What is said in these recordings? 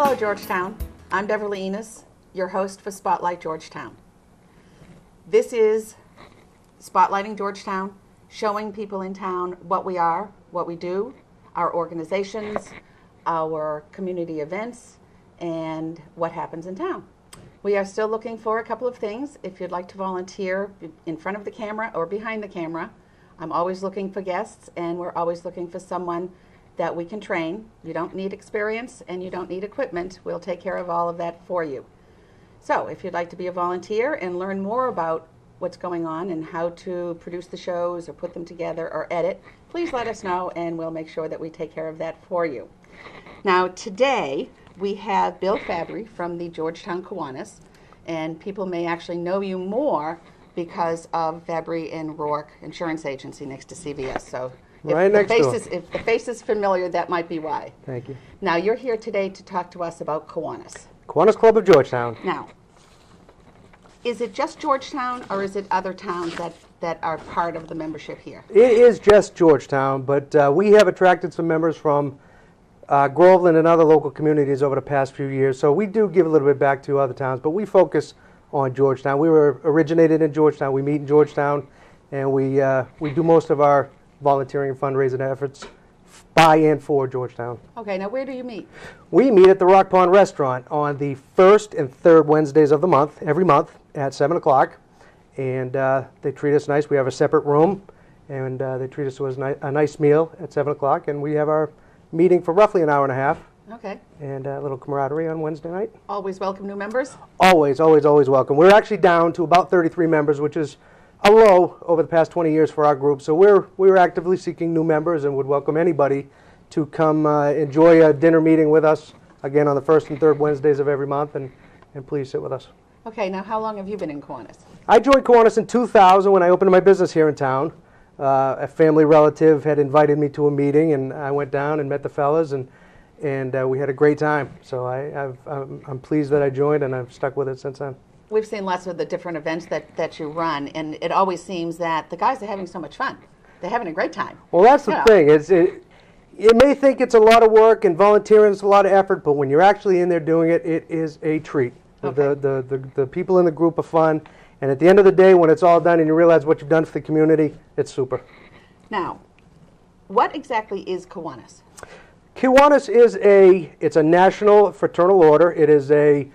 Hello, Georgetown. I'm Beverly Enos, your host for Spotlight Georgetown. This is Spotlighting Georgetown, showing people in town what we are, what we do, our organizations, our community events, and what happens in town. We are still looking for a couple of things. If you'd like to volunteer in front of the camera or behind the camera, I'm always looking for guests, and we're always looking for someone that we can train. You don't need experience and you don't need equipment. We'll take care of all of that for you. So if you'd like to be a volunteer and learn more about what's going on and how to produce the shows or put them together or edit, please let us know and we'll make sure that we take care of that for you. Now today we have BillFabri from the Georgetown Kiwanis, and people may actually know you more because of Fabri and Rourke Insurance Agency next to CVS. So if the face is familiar, that might be why. Thank you. Now, you're here today to talk to us about Kiwanis. Kiwanis Club of Georgetown. Now, is it just Georgetown, or is it other towns that are part of the membership here? It is just Georgetown, but we have attracted some members from Groveland and other local communities over the past few years, so we do give a little bit back to other towns, but we focus on Georgetown. We were originated in Georgetown. We meet in Georgetown, and we do most of our volunteering and fundraising efforts by and for Georgetown. Okay, now where do you meet? We meet at the Rock Pond Restaurant on the first and third Wednesdays of the month, every month at 7 o'clock, and they treat us nice. We have a separate room, and they treat us to a nice meal at 7 o'clock, and we have our meeting for roughly an hour and a half. Okay. And a little camaraderie on Wednesday night. Always welcome new members? Always, always, always welcome. We're actually down to about 33 members, which is a low over the past 20 years for our group. So we're actively seeking new members and would welcome anybody to come enjoy a dinner meeting with us, again, on the first and third Wednesdays of every month, and please sit with us. Okay, now how long have you been in Kiwanis? I joined Kiwanis in 2000 when I opened my business here in town. A family relative had invited me to a meeting, and I went down and met the fellas, and we had a great time. So I'm pleased that I joined, and I've stuck with it since then. We've seen lots of the different events that you run, and it always seems that the guys are having so much fun. They're having a great time. Well, that's the thing. You may think it's a lot of work and volunteering is a lot of effort, but when you're actually in there doing it, it is a treat. Okay. The people in the group are fun, and at the end of the day, when it's all done and you realize what you've done for the community, it's super. Now, what exactly is Kiwanis? Kiwanis is it's a national fraternal order. It is a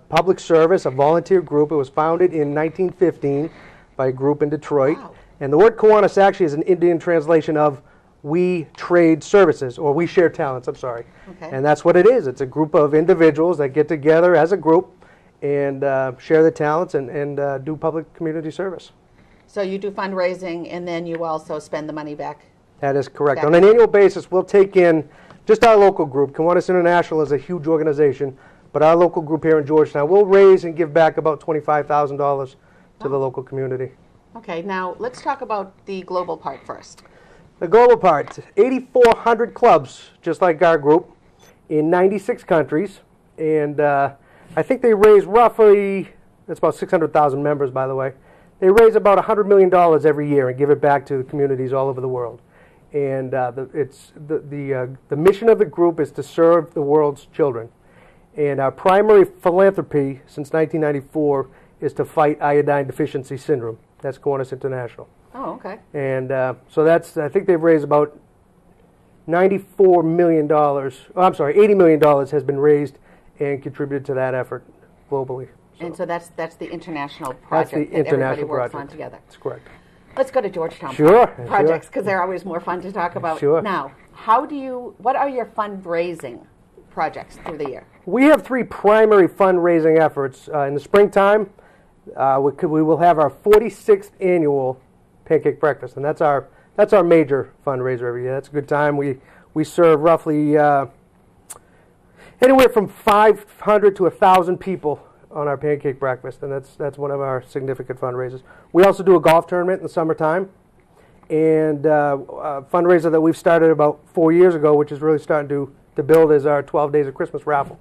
public service, a volunteer group. It was founded in 1915 by a group in Detroit. Wow. And the word Kiwanis actually is an Indian translation of we trade services, or we share talents, I'm sorry. Okay. And that's what it is. It's a group of individuals that get together as a group and share their talents and do public community service. So you do fundraising, and then you also spend the money back? That is correct. On an annual basis, we'll take in just our local group. Kiwanis International is a huge organization, but our local group here in Georgetown will raise and give back about $25,000 to the local community. Okay, now let's talk about the global part first. The global part, 8,400 clubs, just like our group, in 96 countries, and I think they raise roughly, that's about 600,000 members, by the way. They raise about $100 million every year and give it back to the communities all over the world. And the mission of the group is to serve the world's children. And our primary philanthropy since 1994 is to fight iodine deficiency syndrome. That's Kiwanis International. Oh, okay. And so I think they've raised about $94 million. Oh, I'm sorry, $80 million has been raised and contributed to that effort globally. So. And so that's the international project that everybody works on together. That's correct. Let's go to Georgetown projects, because they're always more fun to talk about. Sure. Now, what are your fundraising projects through the year? We have three primary fundraising efforts. In the springtime, we will have our 46th annual pancake breakfast, and that's our major fundraiser every year. That's a good time. We serve roughly anywhere from 500 to 1,000 people on our pancake breakfast, and that's one of our significant fundraisers. We also do a golf tournament in the summertime, and a fundraiser that we've started about 4 years ago, which is really starting to build, is our 12 Days of Christmas raffle.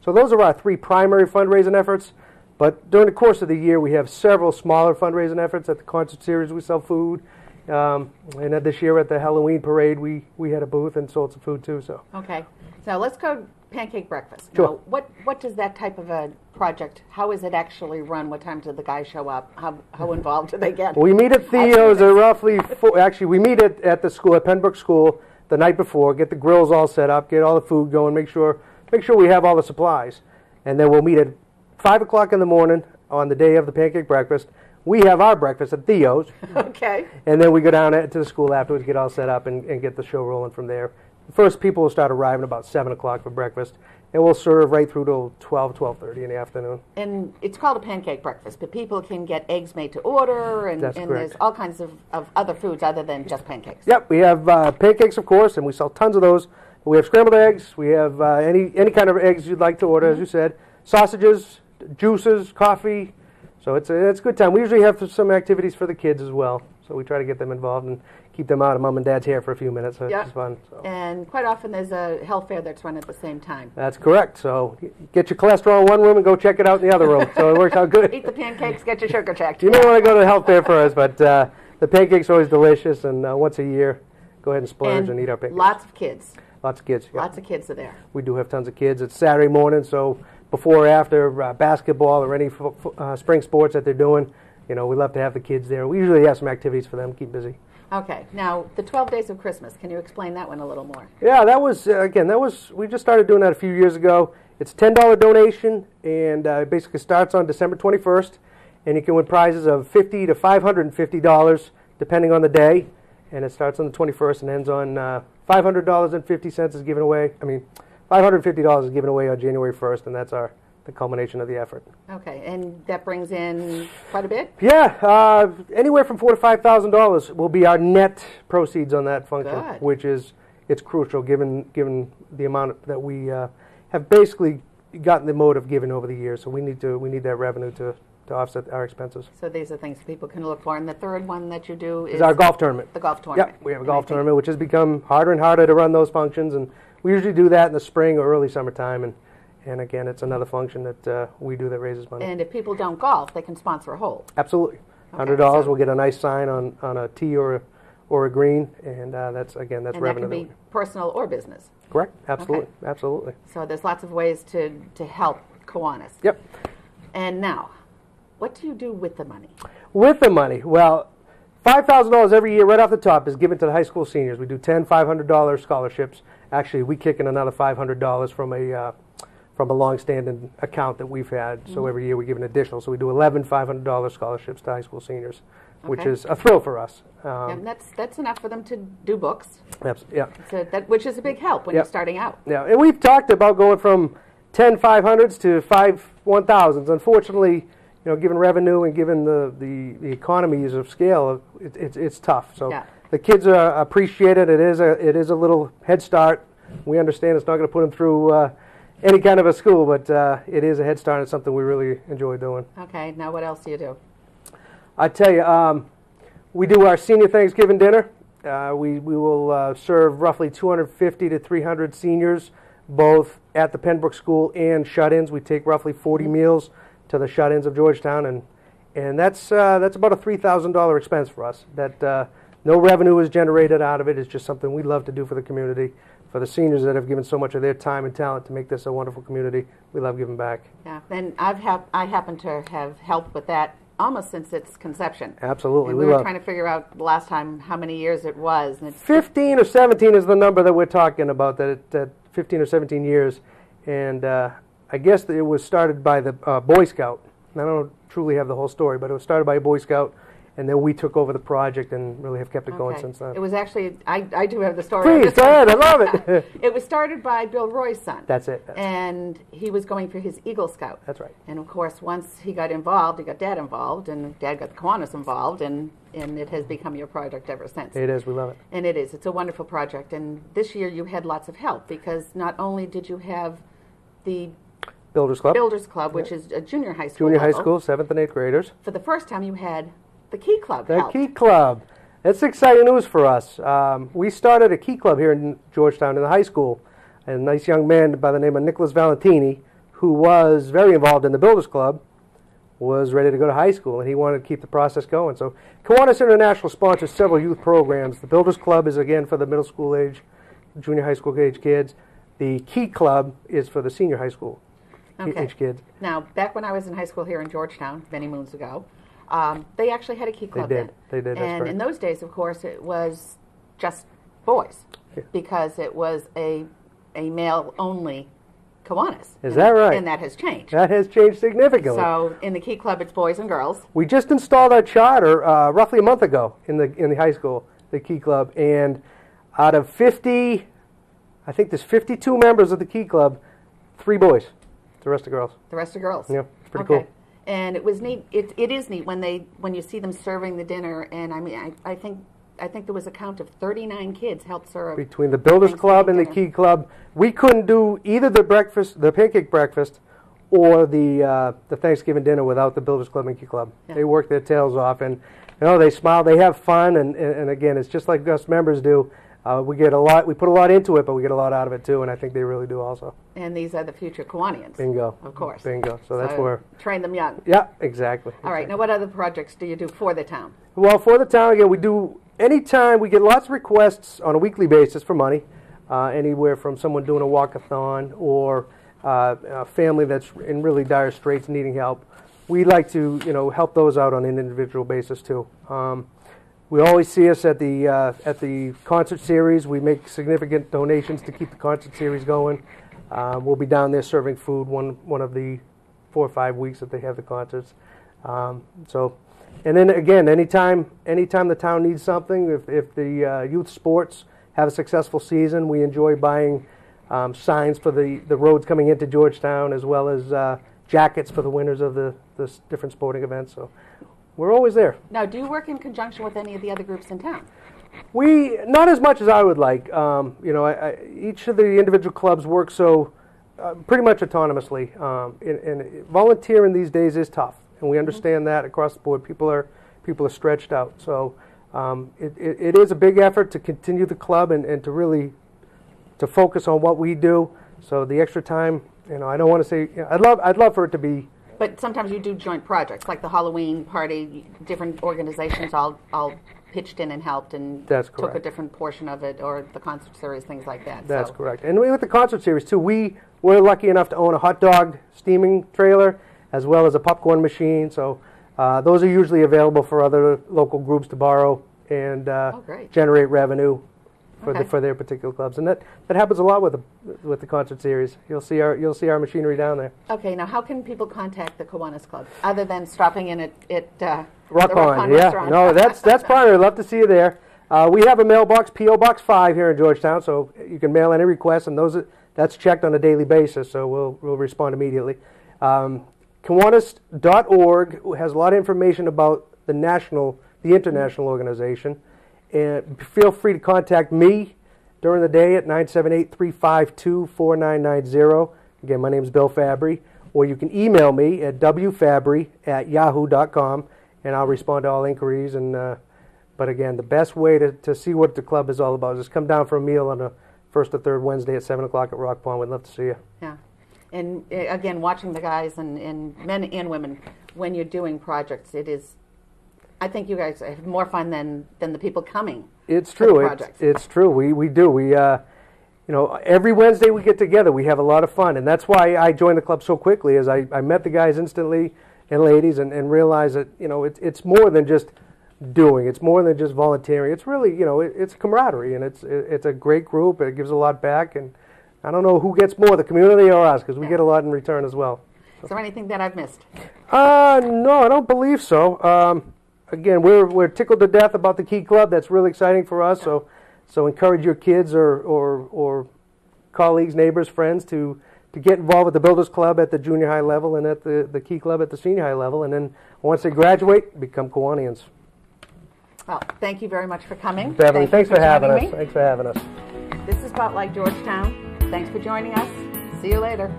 So those are our three primary fundraising efforts, but during the course of the year we have several smaller fundraising efforts. At the concert series we sell food, and this year at the Halloween parade we had a booth and sold some food too. So okay. Now let's go pancake breakfast. Sure. Now, what does that type of a project, how is it actually run? What time do the guys show up? How involved do they get? We meet at Theo's at roughly actually we meet at the school, at Pembroke School, the night before, get the grills all set up, get all the food going, make sure we have all the supplies. And then we'll meet at 5 o'clock in the morning on the day of the pancake breakfast. We have our breakfast at Theo's. Okay. And then we go down to the school afterwards, get all set up, and get the show rolling from there. The first people will start arriving about 7 o'clock for breakfast, and we'll serve right through till 12:30 in the afternoon. And it's called a pancake breakfast, but people can get eggs made to order, and there's all kinds of other foods other than just pancakes. Yep, we have pancakes, of course, and we sell tons of those. We have scrambled eggs. We have any kind of eggs you'd like to order, as you said. Sausages, juices, coffee. So it's a good time. We usually have some activities for the kids as well. So we try to get them involved and keep them out of mom and dad's hair for a few minutes. So it's fun. So. And quite often there's a health fair that's run at the same time. That's correct. So get your cholesterol in one room and go check it out in the other room. So it works out good. Eat the pancakes, get your sugar checked. You may want to go to the health fair first, but the pancakes are always delicious. And once a year, go ahead and splurge and eat our pancakes. Lots of kids. Lots of kids. Yeah. Lots of kids are there. We do have tons of kids. It's Saturday morning, so before or after basketball or any spring sports that they're doing, we love to have the kids there. We usually have some activities for them to keep busy. Okay. Now, the 12 Days of Christmas, can you explain that one a little more? Yeah, that was, we just started doing that a few years ago. It's a $10 donation, and it basically starts on December 21st, and you can win prizes of $50 to $550, depending on the day, and it starts on the 21st and ends on $500.50 is given away. $550 is given away on January 1st, and that's the culmination of the effort. Okay, and that brings in quite a bit? Yeah, anywhere from $4,000 to $5,000 will be our net proceeds on that function, Good. which it's crucial given the amount that we have basically gotten the mode of giving over the years. So we need that revenue to offset our expenses. So these are things people can look for. And the third one that you do is our golf tournament. The golf tournament. Yep, we have a golf tournament, which has become harder and harder to run those functions, and we usually do that in the spring or early summertime. And again, it's another function that we do that raises money. And if people don't golf, they can sponsor a hole. Absolutely. $100, we'll get a nice sign on a tee or a green, and that's revenue. And that can be personal or business. Correct. Absolutely. Okay. Absolutely. So there's lots of ways to help Kiwanis. Yep. And now, what do you do with the money? With the money, well, $5,000 every year right off the top is given to the high school seniors. We do 10 $500 scholarships. Actually, we kick in another $500 from a long-standing account that we've had. So every year we give an additional. So we do 11 $500 scholarships to high school seniors, which is a thrill for us. And that's enough for them to do books. Yeah. So which is a big help when you're starting out. Yeah, and we've talked about going from 10 500s to 5 1000s. Unfortunately, given revenue and given the economies of scale, it's tough. So the kids appreciate it. It is a little head start. We understand it's not going to put them through any kind of a school, but it is a head start. It's something we really enjoy doing. Okay, now what else do you do? I tell you, we do our senior Thanksgiving dinner. We will serve roughly 250 to 300 seniors, both at the Pembroke School and shut-ins. We take roughly 40 meals to the shut-ins of Georgetown, and that's about a $3,000 expense for us. That no revenue is generated out of it. It's just something we love to do for the community, for the seniors that have given so much of their time and talent to make this a wonderful community. We love giving back. Yeah, and I happen to have helped with that almost since its conception. Absolutely. And we were trying to figure out last time how many years it was. And 15 or 17 is the number that we're talking about, that 15 or 17 years. And I guess it was started by the Boy Scout. And I don't truly have the whole story, but it was started by a Boy Scout, and then we took over the project and really have kept it going since then. It was actually, I do have the story. Please, go ahead, I love it. It was started by Bill Roy's son. That's it. And he was going for his Eagle Scout. That's right. And of course, once he got involved, he got Dad involved, and Dad got the Kiwanis involved, and it has become your project ever since. It is, we love it. And it is, it's a wonderful project. And this year you had lots of help, because not only did you have the Builders Club, which is a junior high school Junior high school, 7th and 8th graders. For the first time you had the Key Club The Key Club. That's exciting news for us. We started a Key Club here in Georgetown in the high school. A nice young man by the name of Nicholas Valentini, who was very involved in the Builders Club, was ready to go to high school, and he wanted to keep the process going. So Kiwanis International sponsors several youth programs. The Builders Club is, again, for the middle school age, junior high school age kids. The Key Club is for the senior high school Okay. age kids. Now, back when I was in high school here in Georgetown, many moons ago, they actually had a Key Club did. then. They did, that's And correct. in those days, of course, it was just boys Yeah. because it was a male-only Kiwanis. Is that right? And that has changed. That has changed significantly. So in the Key Club, it's boys and girls. We just installed our charter roughly a month ago in the high school, the Key Club, and out of 50, I think there's 52 members of the Key Club, 3 boys. The rest are girls. The rest are girls. Yeah, it's pretty Okay. cool. And it was neat. It is neat when you see them serving the dinner. And I mean, I think there was a count of 39 kids helped serve. Between the Builders Club and the Thanksgiving Key Club, we couldn't do either the pancake breakfast, or the Thanksgiving dinner without the Builders Club and Key Club. Yeah. They work their tails off, and they smile, they have fun, and again, it's just like us members do. We put a lot into it, but we get a lot out of it too, and I think they really do also. And these are the future Kiwanians. Bingo. Of course. Bingo. So that's where. Train them young. Yeah, exactly. All right. Now, what other projects do you do for the town? Well, for the town, again, we do anytime. We get lots of requests on a weekly basis for money, anywhere from someone doing a walkathon or a family that's in really dire straits needing help. We like to, help those out on an individual basis too. We always see us at the concert series. We make significant donations to keep the concert series going. We'll be down there serving food one of the 4 or 5 weeks that they have the concerts. And then again, anytime the town needs something, if the youth sports have a successful season, we enjoy buying signs for the roads coming into Georgetown, as well as jackets for the winners of the different sporting events. So we're always there. Now, do you work in conjunction with any of the other groups in town? We not as much as I would like. Each of the individual clubs work pretty much autonomously. And volunteering these days is tough, and we understand that across the board. People are stretched out. So it is a big effort to continue the club and to really to focus on what we do. So the extra time, I don't want to say. I'd love for it to be. But sometimes you do joint projects, like the Halloween party. Different organizations all pitched in and helped and That's took a correct. different portion of it, or the concert series, things like that. That's correct. And with the concert series too, we're lucky enough to own a hot dog steaming trailer as well as a popcorn machine. So those are usually available for other local groups to borrow and great. generate revenue for Okay. for their particular clubs. And that happens a lot with the concert series. You'll see our machinery down there. Okay, now how can people contact the Kiwanis Club other than stopping in at Rock the Pond, Rock yeah. Restaurant? No, that's primary. Love to see you there. We have a mailbox, P.O. Box 5 here in Georgetown, so you can mail any requests, and that's checked on a daily basis, so we'll respond immediately. Kiwanis.org has a lot of information about the international organization, and feel free to contact me during the day at 978-352-4990. Again, my name is BillFabri, or you can email me at wfabri@yahoo.com, and I'll respond to all inquiries. But again, the best way to see what the club is all about is just come down for a meal on the first or third Wednesday at 7 o'clock at Rock Pond. We'd love to see you. Yeah. And again, watching the guys and men and women when you're doing projects, I think you guys have more fun than the people coming. It's to the true. projects. It's true. We do. Every Wednesday we get together. We have a lot of fun, and that's why I joined the club so quickly. As I met the guys instantly and ladies, and realized that it's more than just doing. It's more than just volunteering. It's really it's camaraderie, and it's a great group. It gives a lot back, and I don't know who gets more, the community or us, because we get a lot in return as well. Is there anything that I've missed? No, I don't believe so. Again, we're tickled to death about the Key Club. That's really exciting for us. So encourage your kids or colleagues, neighbors, friends to get involved with the Builders Club at the junior high level and at the Key Club at the senior high level. And then once they graduate, become Kiwanians. Well, thank you very much for coming. Beverly, thanks for having us. joining me. Thanks for having us. This is Spotlight Georgetown. Thanks for joining us. See you later.